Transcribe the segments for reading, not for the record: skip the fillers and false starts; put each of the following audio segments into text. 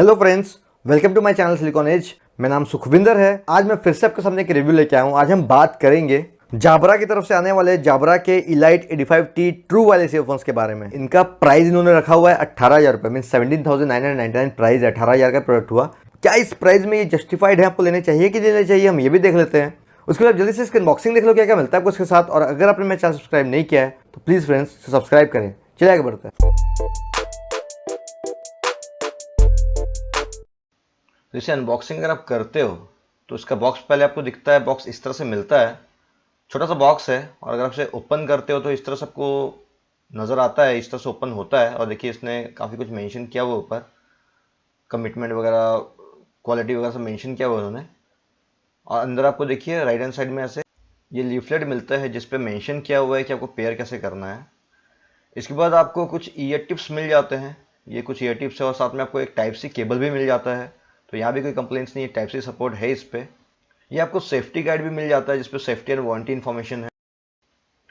Hello friends, welcome to my channel silicon age. मेरा नाम सुखविंदर है। आज मैं फिर से आपके सामने एक रिव्यू लेके आया हूँ। आज हम बात करेंगे जाबरा की तरफ से आने वाले जाबरा के elite 85T true wireless earphones के बारे में। इनका प्राइस इन्होंने रखा हुआ है 18,000 रुपये, मीन 17,999 प्राइस है। 18,000 का प्रोडक्ट हुआ। क्या इस प्राइस में ये जस्टिफाइड है? आपको लेने चाहिए कि लेने चाहिए, हम ये भी देख लेते हैं। उसके बाद जल्दी से इसकी अनबॉक्सिंग देख लो क्या क्या मिलता है आपको इसके साथ। और अगर आपने मेरा चैनल सब्सक्राइब नहीं किया है तो प्लीज़ फ्रेंड्स सब्सक्राइब करें। चलिए आगे बढ़ते हैं। जैसे अनबॉक्सिंग अगर आप करते हो तो इसका बॉक्स पहले आपको दिखता है। बॉक्स इस तरह से मिलता है, छोटा सा बॉक्स है। और अगर आप इसे ओपन करते हो तो इस तरह से आपको नज़र आता है, इस तरह से ओपन होता है। और देखिए इसने काफ़ी कुछ मेंशन किया हुआ ऊपर, कमिटमेंट वगैरह, क्वालिटी वगैरह सब मेंशन किया हुआ उन्होंने। और अंदर आपको देखिए राइट हैंड साइड में ऐसे ये लीफलेट मिलता है जिस पे मेंशन किया हुआ है कि आपको पेयर कैसे करना है। इसके बाद आपको कुछ ईयर टिप्स मिल जाते हैं। ये कुछ ईयर टिप्स है और साथ में आपको एक टाइप सी केबल भी मिल जाता है। तो यहाँ भी कोई कंप्लेंट्स नहीं है, टाइप सी सपोर्ट है इस पे। ये आपको सेफ्टी गाइड भी मिल जाता है जिसपे सेफ्टी एंड वारंटी इन्फॉर्मेशन है।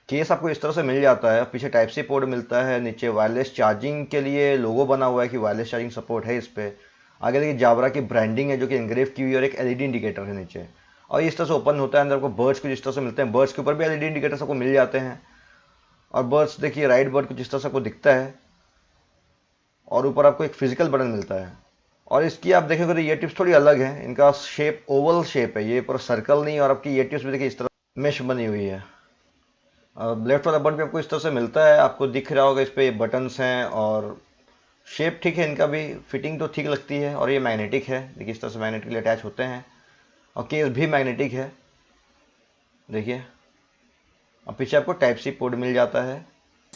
केस आपको इस तरह से मिल जाता है, पीछे टाइप सी पोर्ट मिलता है, नीचे वायरलेस चार्जिंग के लिए लोगो बना हुआ है कि वायरलेस चार्जिंग सपोर्ट है इस पे। आगे देखिए जाबरा की ब्रांडिंग है जो कि एनग्रेव की हुई, और एक एलईडी इंडिकेटर है नीचे। और इस तरह से ओपन होता है। अंदर आपको बर्ड्स कुछ इस तरह से मिलते हैं, बर्ड्स के ऊपर भी एलईडी इंडिकेटर आपको मिल जाते हैं। और बर्ड्स देखिए राइट बर्ड कुछ इस तरह से आपको दिखता है। और ऊपर आपको एक फिजिकल बटन मिलता है। और इसकी आप देखेंगे तो ये टिप्स थोड़ी अलग है। इनका शेप ओवल शेप है, ये पूरा सर्कल नहीं। और आपकी ये टिप्स भी देखिए इस तरह मेश बनी हुई है। लेफ्ट वाला बटन भी आपको इस तरह से मिलता है, आपको दिख रहा होगा इस पर बटन्स हैं। और शेप ठीक है इनका भी, फिटिंग तो ठीक लगती है। और ये मैग्नेटिक है, देखिए इस तरह से मैग्नेटिकली अटैच होते हैं। और केस भी मैग्नेटिक है देखिए। और पीछे आपको टाइप सी पोर्ट मिल जाता है।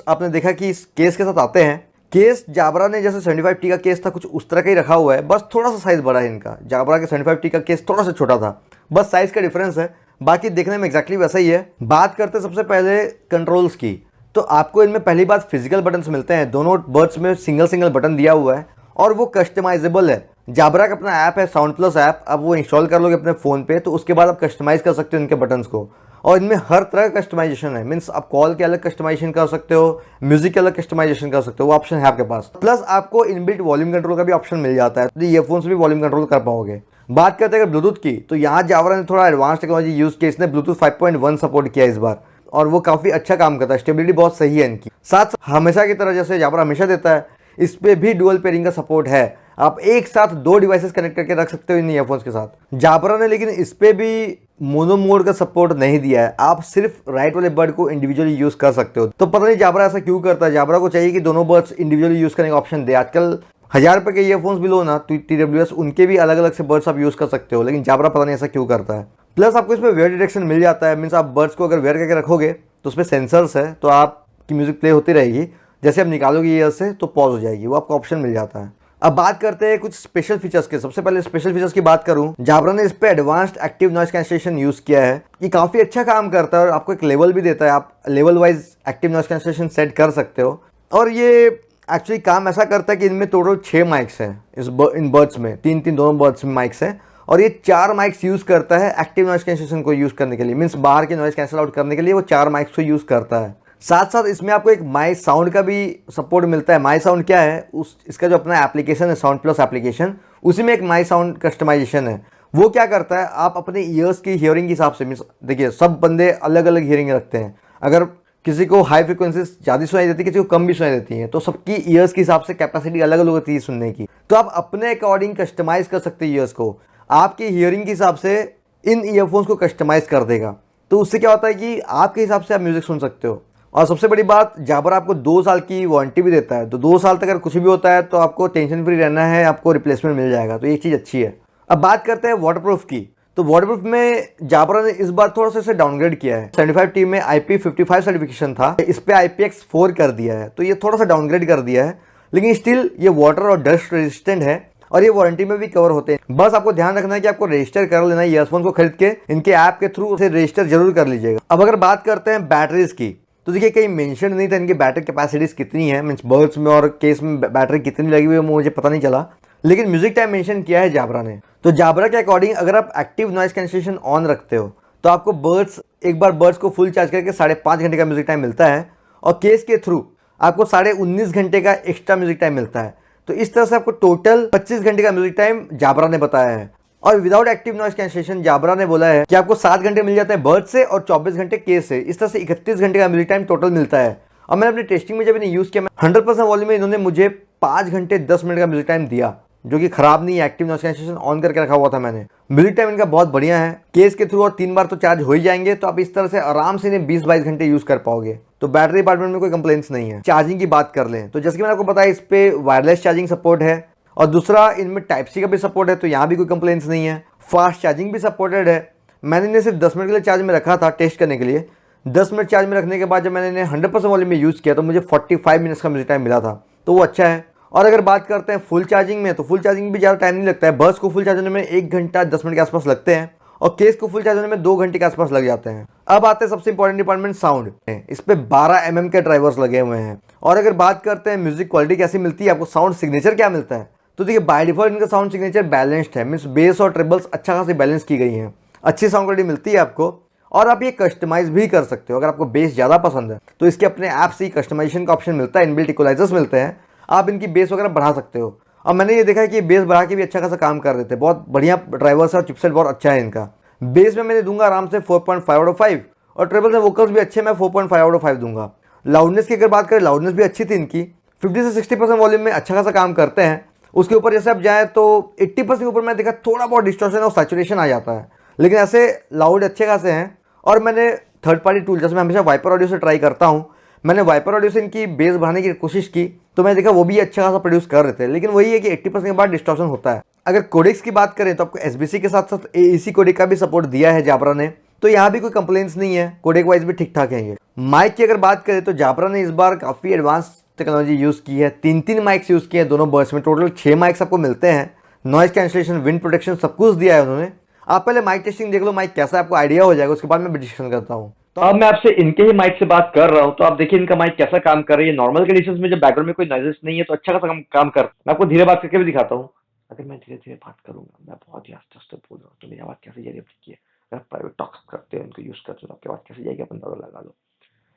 आपने देखा कि इस केस के साथ आते हैं। केस जाबरा ने जैसे 75T का केस था कुछ उस तरह का ही रखा हुआ है, बस थोड़ा सा साइज बड़ा है इनका। जाबरा के 75T का केस थोड़ा सा छोटा था, बस साइज का डिफरेंस है। बाकी देखने में एक्जैक्टली वैसा ही है। बात करते सबसे पहले कंट्रोल्स की, तो आपको इनमें पहली बात फिजिकल बटन्स मिलते हैं। दोनों बर्ड्स में सिंगल सिंगल बटन दिया हुआ है और वो कस्टमाइजेबल है। जाबरा का अपना ऐप है साउंड प्लस ऐप, अब वो इंस्टॉल कर लोगे अपने फ़ोन पे तो उसके बाद आप कस्टमाइज़ कर सकते हो इनके बटन्स को। और इनमें हर तरह का कस्टमाइजेशन है, मीन्स आप कॉल के अलग कस्टमाइजेशन कर सकते हो, म्यूजिक के अलग कस्टमाइजेशन कर सकते हो, वो ऑप्शन है आपके पास। प्लस आपको इनबिल्ट वॉल्यूम कंट्रोल का भी ऑप्शन मिल जाता है, तो ईयरफोन्स भी वॉल्यूम कंट्रोल कर पाओगे। बात करते हैं ब्लूटूथ की, तो यहाँ जाबरा ने थोड़ा एडवांस टेक्नोलॉजी यूज़ की। इसने ब्लूटूथ 5.1 सपोर्ट किया इस बार, और वो काफ़ी अच्छा काम करता है। स्टेबिलिटी बहुत सही है इनकी। साथ हमेशा की तरह जैसे जाबरा हमेशा देता है, इस पे भी डुअल पेयरिंग का सपोर्ट है। आप एक साथ दो डिवाइसेस कनेक्ट करके रख सकते हो इन ईयरफोन्स के साथ। जाबरा ने लेकिन इस पे भी मोनो मोड का सपोर्ट नहीं दिया है, आप सिर्फ राइट वाले बर्ड को इंडिविजुअली यूज कर सकते हो। तो पता नहीं जाबरा ऐसा क्यों करता है। जाबरा को चाहिए कि दोनों बर्ड्स इंडिविजुअली यूज करने का ऑप्शन दे। आजकल 1,000 रुपये के ईयरफोन्स भी लो ना TWS, उनके भी अलग अलग से बर्ड्स आप यूज कर सकते हो, लेकिन जाबरा पता नहीं ऐसा क्यों करता है। प्लस आपको इसमें वेयर डिटेक्शन मिल जाता है, मीन्स आप बर्ड्स को अगर वेयर करके रखोगे तो उसमें सेंसर्स है, तो आपकी म्यूजिक प्ले होती रहेगी। जैसे आप निकालोगे ईयर से तो पॉज हो जाएगी, वो आपको ऑप्शन मिल जाता है। अब बात करते हैं कुछ स्पेशल फीचर्स के। सबसे पहले स्पेशल फीचर्स की बात करूं, जाबरा ने इस पे advanced active noise cancellation use किया है। ये काफी अच्छा काम करता है और आपको एक लेवल भी देता है, आप level wise active noise cancellation set कर सकते हो। और ये एक्चुअली काम ऐसा करता है कि इनमें टोटल 6 माइक्स हैं इन बर्ड्स में, 3-3 दोनों बर्ड्स में माइक्स हैं। और ये 4 माइक्स यूज करता है एक्टिव नॉइस कैंसलेशन को यूज करने के लिए, मीन्स बाहर के नॉइस कैंसिल आउट करने के लिए वो 4 माइक्स को यूज करता है। साथ साथ इसमें आपको एक माई साउंड का भी सपोर्ट मिलता है। माई साउंड क्या है, इसका जो अपना एप्लीकेशन है साउंड प्लस एप्लीकेशन, उसी में एक माई साउंड कस्टमाइजेशन है। वो क्या करता है, आप अपने ईयर्स की हियरिंग के हिसाब से, मीन्स देखिए सब बंदे अलग अलग हियरिंग रखते हैं। अगर किसी को हाई फ्रिक्वेंसीज ज़्यादा सुनाई देती है, किसी को कम भी सुनाई देती है, तो सबकी ईयर्स के हिसाब से कैपेसिटी अलग अलग होती है सुनने की। तो आप अपने अकॉर्डिंग कस्टमाइज़ कर सकते हैं ईयर्स को, आपकी हियरिंग के हिसाब से इन ईयरफोन्स को कस्टमाइज़ कर देगा। तो उससे क्या होता है कि आपके हिसाब से आप म्यूज़िक सुन सकते हो। और सबसे बड़ी बात, जाबरा आपको 2 साल की वारंटी भी देता है, तो 2 साल तक अगर कुछ भी होता है तो आपको टेंशन फ्री रहना है, आपको रिप्लेसमेंट मिल जाएगा। तो ये चीज़ अच्छी है। अब बात करते हैं वाटरप्रूफ की, तो वाटरप्रूफ में जाबरा ने इस बार थोड़ा सा इसे डाउनग्रेड किया है। 75T में IP55 सर्टिफिकेशन था, इस पे IPX4 कर दिया है, तो ये थोड़ा सा डाउनग्रेड कर दिया है। लेकिन स्टिल ये वाटर और डस्ट रेजिस्टेंट है और ये वारंटी में भी कवर होते हैं। बस आपको ध्यान रखना है कि आपको रजिस्टर कर लेना है ईयरफोन को खरीद के, इनके ऐप के थ्रू उसे रजिस्टर जरूर कर लीजिएगा। अब अगर बात करते हैं बैटरीज की, तो देखिए कहीं मेंशन नहीं था इनकी बैटरी कैपेसिटीज कितनी है, मीन्स बर्ड्स में और केस में बैटरी कितनी लगी हुई है मुझे पता नहीं चला, लेकिन म्यूजिक टाइम मेंशन किया है जाबरा ने। तो जाबरा के अकॉर्डिंग अगर आप एक्टिव नॉइस कैंसलेशन ऑन रखते हो तो आपको एक बार बर्ड्स को फुल चार्ज करके 5.5 घंटे का म्यूजिक टाइम मिलता है, और केस के थ्रू आपको 19.5 घंटे का एक्स्ट्रा म्यूजिक टाइम मिलता है। तो इस तरह से आपको टोटल 25 घंटे का म्यूजिक टाइम जाबरा ने बताया है। और विदाउट एक्टिव नॉइस कैंसलेशन जाबरा ने बोला है कि आपको 7 घंटे मिल जाते हैं बर्ड से और 24 घंटे केस से। इस तरह से 31 घंटे का म्यूजिक टाइम टोटल मिलता है। और मैंने अपनी टेस्टिंग में जब इन्हें यूज़ किया, 100% वॉल्यूम में इन्होंने मुझे 5 घंटे 10 मिनट का म्यूजिक टाइम दिया, जो कि खराब नहीं है। एक्टिव नॉइस कैंसलेशन ऑन करके रखा हुआ था मैंने। म्यूजिक टाइम इनका बहुत बढ़िया है। केस के थ्रू और 3 बार तो चार्ज हो ही जाएंगे, तो आप इस तरह से आराम से इन्हें 20-22 घंटे यूज कर पाओगे। तो बैटरी डिपार्टमेंट में कोई कंप्लेंट्स नहीं है। चार्जिंग की बात कर लें तो जैसे कि मैंने आपको बताया, इस पे वायरलेस चार्जिंग सपोर्ट है और दूसरा इनमें टाइप सी का भी सपोर्ट है, तो यहाँ भी कोई कंप्लेंट्स नहीं है। फास्ट चार्जिंग भी सपोर्टेड है। मैंने इन्हें सिर्फ 10 मिनट के लिए चार्ज में रखा था टेस्ट करने के लिए। 10 मिनट चार्ज में रखने के बाद जब मैंने इन्हें 100% वॉल्यूम में यूज़ किया तो मुझे 45 मिनट्स का म्यूजिक टाइम मिला था, तो वो अच्छा है। और अगर बात करते हैं फुल चार्जिंग में, तो फुल चार्जिंग भी ज़्यादा टाइम नहीं लगता है। बस को फुल चार्ज होने में 1 घंटा 10 मिनट के आसपास लगते हैं और केस को फुल चार्ज होने में 2 घंटे के आसपास लग जाते हैं। अब आते हैं सबसे इंपॉर्टेंट डिपार्टमेंट, साउंड। इस पे 12 mm के ड्राइवर्स लगे हुए हैं। और अगर बात करते हैं म्यूजिक क्वालिटी कैसी मिलती है, आपको साउंड सिग्नेचर क्या मिलता है, तो देखिए बाय डिफॉल्ट इनका साउंड सिग्नेचर बैलेंस्ड है। मीन्स बेस और ट्रिबल्स अच्छा खासी बैलेंस की गई हैं। अच्छी साउंड क्वालिटी मिलती है आपको। और आप ये कस्टमाइज भी कर सकते हो। अगर आपको बेस ज़्यादा पसंद है तो इसके अपने ऐप से कस्टमाइजेशन का ऑप्शन मिलता है। इनबिल्ट इक्वलाइजर्स मिलते हैं, आप इनकी बेस वगैरह बढ़ा सकते हो। और मैंने ये देखा है कि बेस बढ़ा के भी अच्छा खासा काम कर देते हैं। बहुत बढ़िया ड्राइवर्स है और चिपसेट बहुत अच्छा है इनका। बेस में मैंने दूंगा आराम से 4.5/5 और ट्रिबल में वोकल्स भी अच्छे, मैं 4.5/5 दूंगा। लाउडनेस की अगर बात करें, लाउडनेस भी अच्छी थी इनकी। 50 से 60% वॉल्यूम में अच्छा खासा काम करते हैं। उसके ऊपर जैसे आप जाए तो 80% के ऊपर मैं देखा थोड़ा बहुत डिस्टॉर्शन और सैचुरेशन आ जाता है, लेकिन ऐसे लाउड अच्छे खासे हैं। और मैंने थर्ड पार्टी टूल, जैसे मैं हमेशा वाइपर ऑडियो से ट्राई करता हूँ, मैंने वाइपर ऑडियो से इनकी बेस बढ़ाने की कोशिश की तो मैंने देखा वो भी अच्छा खासा प्रोड्यूस कर रहे थे। लेकिन वही है कि 80% के बाद डिस्टॉर्शन होता है। अगर कोडेक्स की बात करें तो आपको एसबीसी के साथ साथ एईसी कोडेक का भी सपोर्ट दिया है जाबरा ने, तो यहाँ भी कोई कंप्लेंट्स नहीं है। कोडेक वाइज भी ठीक ठाक है ये। माइक की अगर बात करें तो जाबरा ने इस बार काफ़ी एडवांस टेक्नोलॉजी यूज़ की है। 3 माइक्स यूज़ किए हैं दोनों बर्ड्स में। टोटल 6 माइक्स आपको मिलते हैं। नॉइज कैंसलेशन, विंड प्रोटेक्शन सब कुछ दिया है उन्होंने। आप पहले माइक टेस्टिंग देख लो, माइक कैसा है आपको आइडिया हो जाएगा, उसके बाद मैं डिस्कशन करता हूँ। तो अब मैं आपसे इनके ही माइक से बात कर रहा हूँ, तो आप देखिए इनका माइक कैसा काम कर रही है। नॉर्मल कंडीशंस में जब बैकग्राउंड में कोई नॉइजेस नहीं है तो अच्छा खासा काम कर। मैं आपको धीरे बात करके भी दिखाता हूँ। अगर मैं धीरे धीरे बात करूंगा, मैं बहुत ही आस्ते आस्ते बोल रहा हूँ, तो मेरी आवाज़ कैसे जाएगी आप देखिए। अगर आप प्राइवेट टॉक्स करते हो, इनको यूज़ करते हो, तो आपकी आवाज़ कैसे जाएगी आप अंदाजा लगा लो।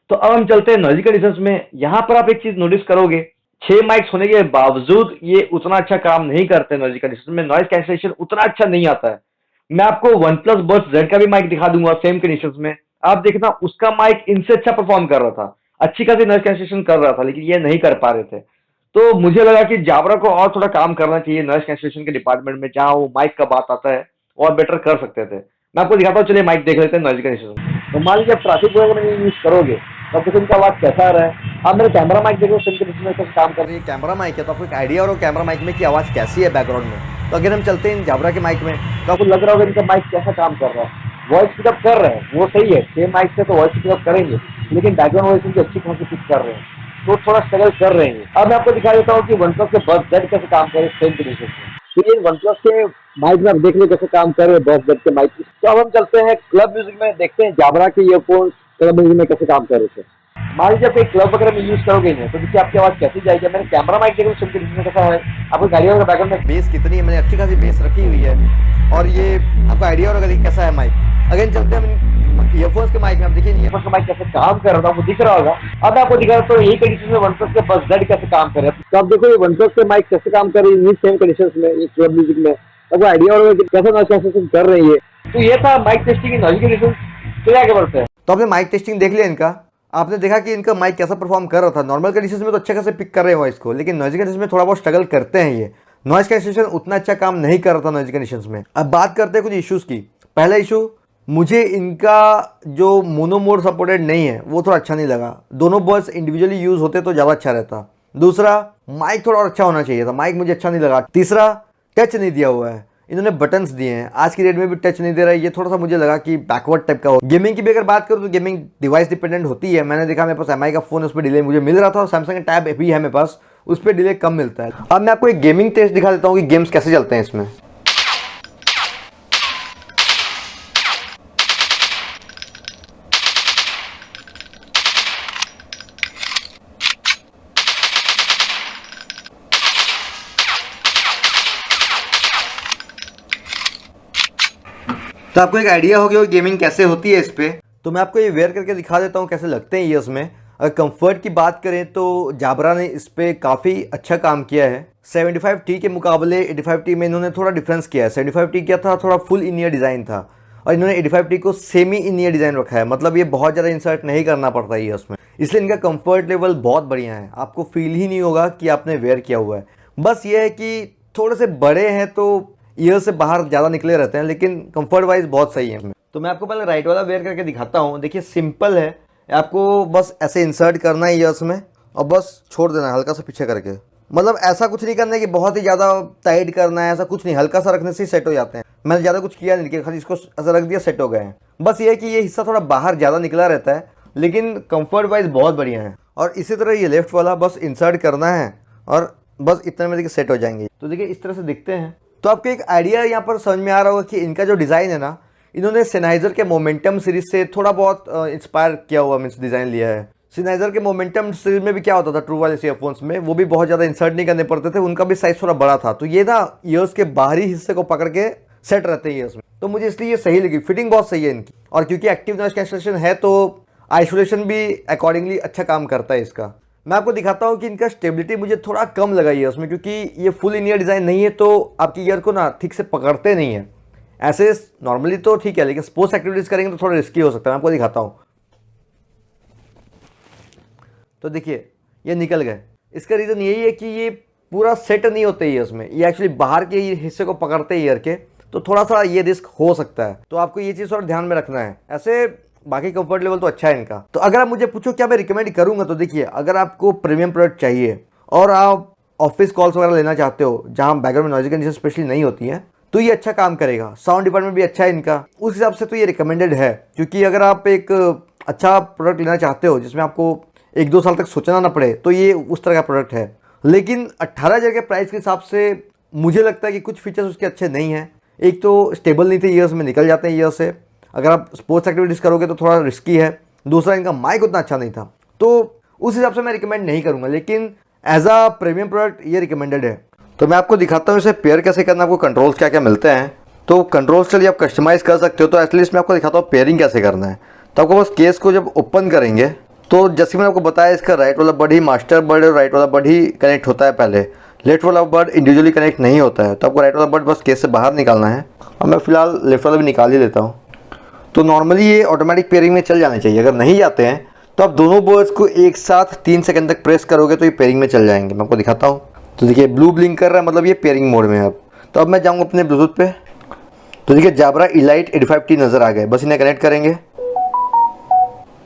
तो अब हम चलते हैं नॉइजी कंडीशंस में। यहाँ पर आप एक चीज़ नोटिस करोगे, 6 माइक्स होने के बावजूद ये उतना अच्छा काम नहीं करते। नॉइजी कंडीशंस में नॉइज कैंसलेशन उतना अच्छा नहीं आता है। मैं आपको OnePlus Buds Z का भी माइक दिखा दूंगा सेम कंडीशंस में। आप देखना उसका माइक इनसे अच्छा परफॉर्म कर रहा था, अच्छी खासी नॉइज कैंसलेशन कर रहा था, लेकिन ये नहीं कर पा रहे थे। तो मुझे लगा कि जाबरा को और थोड़ा काम करना चाहिए नॉइज कैंसलेशन के डिपार्टमेंट में, जहां वो माइक का बात आता है और बेटर कर सकते थे। मैं आपको दिखाता हूँ, चलिए माइक देख लेते हैं नॉइज कैंसलेशन। तो मान लीजिए आप ट्रैफिक वगैरह में यूज करोगे तो आपको इनका आवाज कैसा आ रहा है। आप मेरे कैमरा माइक देखो, सिम कंडीशन में कैसे काम कर अगर ये कैमरा माइक है तो आपको एक आइडिया और कैमरा माइक में की आवाज़ कैसी है बैकग्राउंड में। तो अगर हम चलते हैं इन जाबरा के माइक में, तो आपको लग रहा होगा इनका माइक कैसा काम कर रहा है। वॉइस पिकअप कर रहे हैं, वो सही है, सेम माइक से तो वॉइस पिकअप करेंगे, लेकिन बैकग्राउंड वॉइस इनकी अच्छी खासी पिक कर रहे हैं, तो थोड़ा स्ट्रगल कर रहे हैं। अब मैं आपको दिखा देता हूँ कि OnePlus के Buds Z कैसे काम करे सेम कंडीशन में। तो ये OnePlus के माइक में आप देख लो कैसे काम कर रहे हैं Buds Z के माइक। तो अब हम चलते हैं क्लब म्यूजिक में, देखते हैं जाबरा के ईयरफोन्स क्लब म्यूजिक में कैसे काम कर रहे थे। मान लीजिए आप कोई क्लब वगैरह में यूज करोगे नहीं, तो देखिए आपकी आवाज कैसी जाएगी। मैंने कैमरा माइक देखो सिम कंडीशन में कैसा है, आपको आइडिया होगा बैकग्राउंड में बेस कितनी है। मैंने अच्छी खासी बेस रखी हुई है और ये आपको आइडिया होगा कि कैसा है माइक। अगेन चलते हैं हम ईयरफोन्स के माइक में। आप देखिए ईयरफोन्स का माइक कैसे काम कर रहा था वो दिख रहा होगा। अब मैं आपको दिखा रहा हूँ यही कंडीशन में OnePlus के Buds Z कैसे काम कर रहे हैं। तो आप देखो ये OnePlus के माइक कैसे काम कर रही है सेम कंडीशंस में, ये क्लब म्यूजिक में। आपको आइडिया होगा कि कैसे नॉइज कैंसलेशन कर रही है। तो ये था माइक टेस्टिंग की नॉइज कंडीशन। चलिए आगे बढ़ते हैं। तो आपने माइक टेस्टिंग देख लिया इनका, आपने देखा कि इनका माइक कैसा परफॉर्म कर रहा था। नॉर्मल कंडीशंस में तो अच्छे खासे पिक कर रहे हैं वॉइस को, लेकिन नॉइजी कंडीशन में थोड़ा बहुत स्ट्रगल करते हैं ये। नॉइज कैंसलेशन उतना अच्छा काम नहीं कर रहा था नॉइजी कंडीशंस में। अब बात करते हैं कुछ इश्यूज़ की। पहला इशू, मुझे इनका जो मोनो मोड सपोर्टेड नहीं है वो थोड़ा अच्छा नहीं लगा। दोनों बर्ड्स इंडिविजुअली यूज़ होते तो ज़्यादा अच्छा रहता। दूसरा, माइक थोड़ा और अच्छा होना चाहिए था, माइक मुझे अच्छा नहीं लगा। तीसरा, टच नहीं दिया हुआ है, इन्होंने बटन्स दिए हैं, आज की डेट में भी टच नहीं दे रहा है। ये थोड़ा सा मुझे लगा कि बैकवर्ड टाइप का हो। गेमिंग की भी अगर बात करूँ तो गेमिंग डिवाइस डिपेंडेंट होती है। मैंने देखा मेरे पास MI का फ़ोन, उस पर डिले मुझे मिल रहा था और सैमसंग का टैब भी है मेरे पास, उस पर डिले कम मिलता है। अब मैं आपको एक गेमिंग टेस्ट दिखा देता हूँ कि गेम्स कैसे चलते हैं इसमें। तो आपको एक आइडिया हो गया गेमिंग कैसे होती है इस पे। तो मैं आपको ये वेयर करके दिखा देता हूँ कैसे लगते हैं ईयर्स में। अगर कंफर्ट की बात करें तो जाबरा ने इस पर काफ़ी अच्छा काम किया है। 75T के मुकाबले 85T में इन्होंने थोड़ा डिफरेंस किया है। 75T क्या था, थोड़ा फुल इन ईयर डिज़ाइन था, और इन्होंने 85T को सेमी इन ईयर डिज़ाइन रखा है। मतलब ये बहुत ज़्यादा इंसर्ट नहीं करना पड़ता है उसमें, इसलिए इनका कंफर्ट लेवल बहुत बढ़िया है। आपको फील ही नहीं होगा कि आपने वेयर किया हुआ है। बस ये है कि थोड़े से बड़े हैं तो ईयर से बाहर ज़्यादा निकले रहते हैं, लेकिन कंफर्ट वाइज बहुत सही है। तो मैं आपको पहले राइट वाला वेयर करके दिखाता हूँ। देखिए सिंपल है, आपको बस ऐसे इंसर्ट करना है ईयर्स में और बस छोड़ देना है हल्का सा पीछे करके। मतलब ऐसा कुछ नहीं करना है कि बहुत ही ज़्यादा टाइट करना है, ऐसा कुछ नहीं, हल्का सा रखने से ही सेट हो जाते हैं। मैंने ज़्यादा कुछ किया नहीं कि खाली इसको ऐसा रख दिया सेट हो गए हैं। बस ये है कि ये हिस्सा थोड़ा बाहर ज़्यादा निकला रहता है, लेकिन कंफर्ट वाइज बहुत बढ़िया है। और इसी तरह ये लेफ्ट वाला बस इंसर्ट करना है और बस इतने में देखिए सेट हो जाएंगे। तो देखिए इस तरह से दिखते हैं। तो आपको एक आइडिया यहाँ पर समझ में आ रहा होगा कि इनका जो डिज़ाइन है ना, इन्होंने सेनाइजर के मोमेंटम सीरीज से थोड़ा बहुत इंस्पायर किया हुआ मीन्स डिज़ाइन लिया है। सेनाइजर के मोमेंटम सीरीज में भी क्या होता था, ट्रू वाले ईयरफोन्स में वो भी बहुत ज़्यादा इंसर्ट नहीं करने पड़ते थे, उनका भी साइज थोड़ा बड़ा था। तो ये ना ईयर्स के बाहरी हिस्से को पकड़ के सेट रहते हैं ईयर्स में, तो मुझे इसलिए ये सही लगी। फिटिंग बहुत सही है इनकी, और क्योंकि एक्टिव नॉइस कैंसलेशन है तो आइसोलेशन भी अकॉर्डिंगली अच्छा काम करता है इसका। मैं आपको दिखाता हूँ कि इनका स्टेबिलिटी मुझे थोड़ा कम लगा है उसमें, क्योंकि ये फुल इन ईयर डिज़ाइन नहीं है तो आपकी ईयर को ना ठीक से पकड़ते नहीं है। ऐसे नॉर्मली तो ठीक है, लेकिन स्पोर्ट्स एक्टिविटीज़ करेंगे तो थोड़ा रिस्की हो सकता है। मैं आपको दिखाता हूँ। तो देखिए ये निकल गए। इसका रीज़न यही है कि ये पूरा सेट नहीं होते ईयर्स में, ये एक्चुअली बाहर के हिस्से को पकड़ते हैं ईयर के, तो थोड़ा सा ये रिस्क हो सकता है। तो आपको ये चीज़ थोड़ा ध्यान में रखना है। ऐसे बाकी कंफर्ट लेवल तो अच्छा है इनका। तो अगर आप मुझे पूछो क्या मैं रिकमेंड करूंगा, तो देखिए अगर आपको प्रीमियम प्रोडक्ट चाहिए और आप ऑफिस कॉल्स वगैरह लेना चाहते हो जहां बैकग्राउंड में नॉइज़ कंडीशन स्पेशली नहीं होती है, तो ये अच्छा काम करेगा। साउंड डिपार्टमेंट भी अच्छा है इनका, उस हिसाब से तो ये रिकमेंडेड है। क्योंकि अगर आप एक अच्छा प्रोडक्ट लेना चाहते हो जिसमें आपको 1-2 साल तक सोचना ना पड़े, तो ये उस तरह का प्रोडक्ट है। लेकिन 18,000 के प्राइस के हिसाब से मुझे लगता है कि कुछ फीचर्स उसके अच्छे नहीं हैं। एक तो स्टेबल नहीं थे, ईयर्स में निकल जाते हैं ईयर से। अगर आप स्पोर्ट्स एक्टिविटीज़ करोगे तो थोड़ा रिस्की है। दूसरा इनका माइक उतना अच्छा नहीं था, तो उस हिसाब से मैं रिकमेंड नहीं करूँगा। लेकिन एज अ प्रीमियम प्रोडक्ट ये रिकमेंडेड है। तो मैं आपको दिखाता हूँ इसे पेयर कैसे करना, आपको कंट्रोल्स क्या क्या मिलते हैं। तो कंट्रोल्स चलिए आप कस्टमाइज़ कर सकते हो। तो एटलीस्ट मैं आपको दिखाता हूँ पेयरिंग कैसे करना है। तो आपको बस केस को जब ओपन करेंगे तो जैसे मैंने आपको बताया, इसका राइट वाला बड ही मास्टर बड और राइट वाला बड ही कनेक्ट होता है पहले। लेफ्ट वाला बड इंडिविजुअली कनेक्ट नहीं होता है। तो आपको राइट वाला बड बस केस से बाहर निकालना है, और मैं फिलहाल लेफ्ट वाला भी निकाल ही लेता हूँ। तो नॉर्मली ये ऑटोमेटिक पेयरिंग में चल जाने चाहिए। अगर नहीं जाते हैं तो आप दोनों बर्ड्स को एक साथ 3 सेकंड तक प्रेस करोगे तो ये पेयरिंग में चल जाएंगे। मैं आपको दिखाता हूँ। तो देखिए ब्लू ब्लिंक कर रहा है, मतलब ये पेयरिंग मोड में है अब। तो अब मैं जाऊँगा अपने ब्लूटूथ पे। तो देखिए जाबरा इलाइट 85T नज़र आ गए। बस इन्हें कनेक्ट करेंगे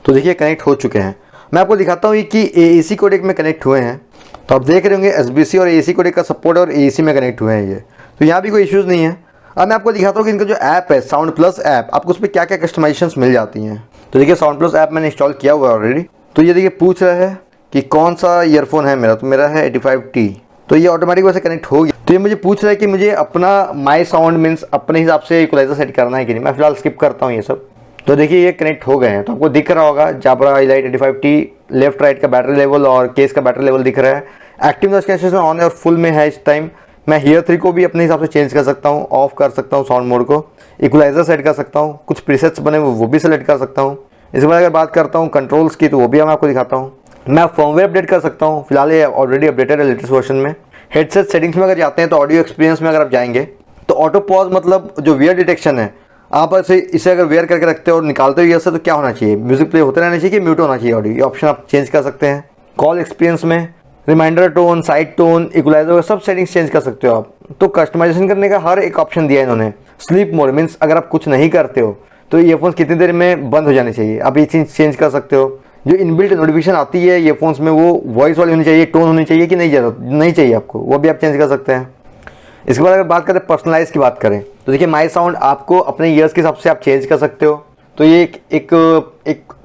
तो देखिए कनेक्ट हो चुके हैं। मैं आपको दिखाता हूँ कि AAC कोडेक में कनेक्ट हुए हैं। तो आप देख रहे होंगे SBC और AAC कोडेक का सपोर्ट और AAC में कनेक्ट हुए हैं ये। तो यहाँ भी कोई इश्यूज़ नहीं है। अब मैं आपको दिखाता हूँ कि इनका जो ऐप है साउंड प्लस ऐप, आपको उस पर क्या क्या कस्टमाइजेशंस मिल जाती हैं। तो देखिए साउंड प्लस ऐप मैंने इंस्टॉल किया हुआ है ऑलरेडी। तो ये देखिए पूछ रहा है कि कौन सा ईयरफोन है मेरा, तो मेरा है 85T। तो ये ऑटोमेटिक वैसे कनेक्ट हो गया। तो ये मुझे पूछ रहा है कि मुझे अपना माई साउंड मीन्स अपने हिसाब से इक्वलाइजर सेट करना है कि नहीं। मैं फिलहाल स्किप करता हूँ ये सब। तो देखिए ये कनेक्ट हो गए हैं। तो आपको दिख रहा होगा जाबरा इलाइट 85T लेफ्ट राइट का बैटरी लेवल और केस का बैटरी लेवल दिख रहा है। एक्टिव नॉइज़ कैंसलेशन ऑन है और फुल में है इस टाइम। मैं हियर 3 को भी अपने हिसाब से चेंज कर सकता हूँ, ऑफ कर सकता हूँ साउंड मोड को, इक्वलाइजर सेट कर सकता हूँ, कुछ प्रीसेट्स बने वो भी सेलेक्ट कर सकता हूँ। इसके बाद अगर बात करता हूँ कंट्रोल्स की, तो वो भी मैं आपको दिखाता हूँ। मैं फर्मवेयर अपडेट कर सकता हूँ। फिलहाल ये ऑलरेडी अपडेटेड है लेटेस्ट वर्जन में। हेडसेट सेटिंग्स में अगर जाते हैं तो ऑडियो एक्सपीरियंस में अगर आप जाएंगे तो ऑटो पॉज मतलब जो वेयर डिटेक्शन है, आप इसे अगर वेयर करके रखते हो और निकालते हो ईयर से तो क्या होना चाहिए, म्यूजिक प्ले होते रहना चाहिए कि म्यूट होना चाहिए ऑडियो, ये ऑप्शन आप चेंज कर सकते हैं। कॉल एक्सपीरियंस में reminder tone, side tone, equaliser सब सेटिंग्स चेंज कर सकते हो आप। तो कस्टमाइजेशन करने का हर एक ऑप्शन दिया है इन्होंने। स्लीप मोड मीन्स अगर आप कुछ नहीं करते हो तो ईयरफोन्स कितनी देर में बंद हो जाने चाहिए, आप ये चीज़ चेंज कर सकते हो। जो इनबिल्ट नोटिफिकेशन आती है ईयरफोन्स में वो वॉइस वाली होनी चाहिए, टोन होनी चाहिए कि नहीं चाहिए आपको, वो भी आप चेंज कर सकते हैं। इसके बाद अगर बात करें पर्सनलाइज की बात करें तो देखिए माई साउंड आपको अपने ईयर्स के हिसाब से आप चेंज कर सकते हो। तो ये एक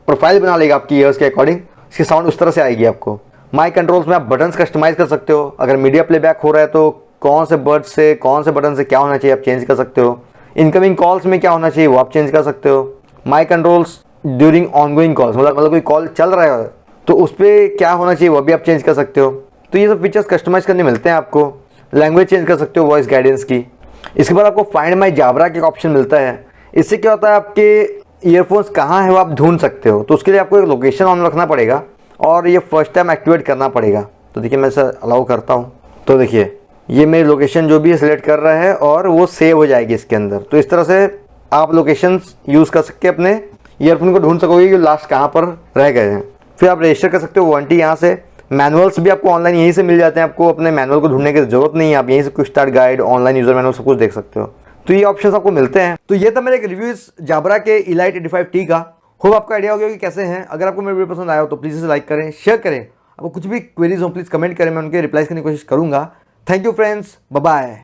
प्रोफाइल बना लेगा आपकी ईयर्स के अकॉर्डिंग, इसकी साउंड उस तरह से आएगी आपको। माई कंट्रोल्स में आप बटन्स कस्टमाइज कर सकते हो। अगर मीडिया प्लेबैक हो रहा है तो कौन से बर्ड से कौन से बटन से क्या होना चाहिए आप चेंज कर सकते हो। इनकमिंग कॉल्स में क्या होना चाहिए वो आप चेंज कर सकते हो। माई कंट्रोल्स ड्यूरिंग ऑनगोइंग कॉल्स, मतलब कोई कॉल चल रहा है तो उस पर क्या होना चाहिए वो भी आप चेंज कर सकते हो। तो ये सब फीचर्स कस्टमाइज करने मिलते हैं आपको। लैंग्वेज चेंज कर सकते हो वॉइस गाइडेंस की। इसके बाद आपको फाइंड माई जाबरा का ऑप्शन मिलता है। इससे क्या होता है आपके ईयरफोन्स कहाँ है वो आप ढूंढ सकते हो। तो उसके लिए आपको एक लोकेशन ऑन रखना पड़ेगा और ये फर्स्ट टाइम एक्टिवेट करना पड़ेगा। तो देखिए मैं इसे अलाउ करता हूँ, तो देखिए ये मेरी लोकेशन जो भी है सिलेक्ट कर रहा है और वो सेव हो जाएगी इसके अंदर। तो इस तरह से आप लोकेशंस यूज़ कर सकते हैं, अपने ईयरफोन को ढूंढ सकोगे कि लास्ट कहाँ पर रह गए हैं। फिर आप रजिस्टर कर सकते हो वारंटी यहाँ से। मैनुअल्स भी आपको ऑनलाइन यहीं से मिल जाते हैं, आपको अपने मैनुअल को ढूंढने की जरूरत नहीं है, आप यहीं से quick start guide, online user manual सब कुछ देख सकते हो। तो ये ऑप्शंस आपको मिलते हैं। तो ये था मेरा एक रिव्यू इस जाब्रा के Elite 85T का। होप आपको आइडिया हो गया कि कैसे हैं। अगर आपको मेरा वीडियो पसंद आया हो तो प्लीज़ इसे लाइक करें, शेयर करें। आपको कुछ भी क्वेरीज हो प्लीज़ कमेंट करें, मैं उनके रिप्लाई करने की कोशिश करूंगा। Thank you friends, bye bye.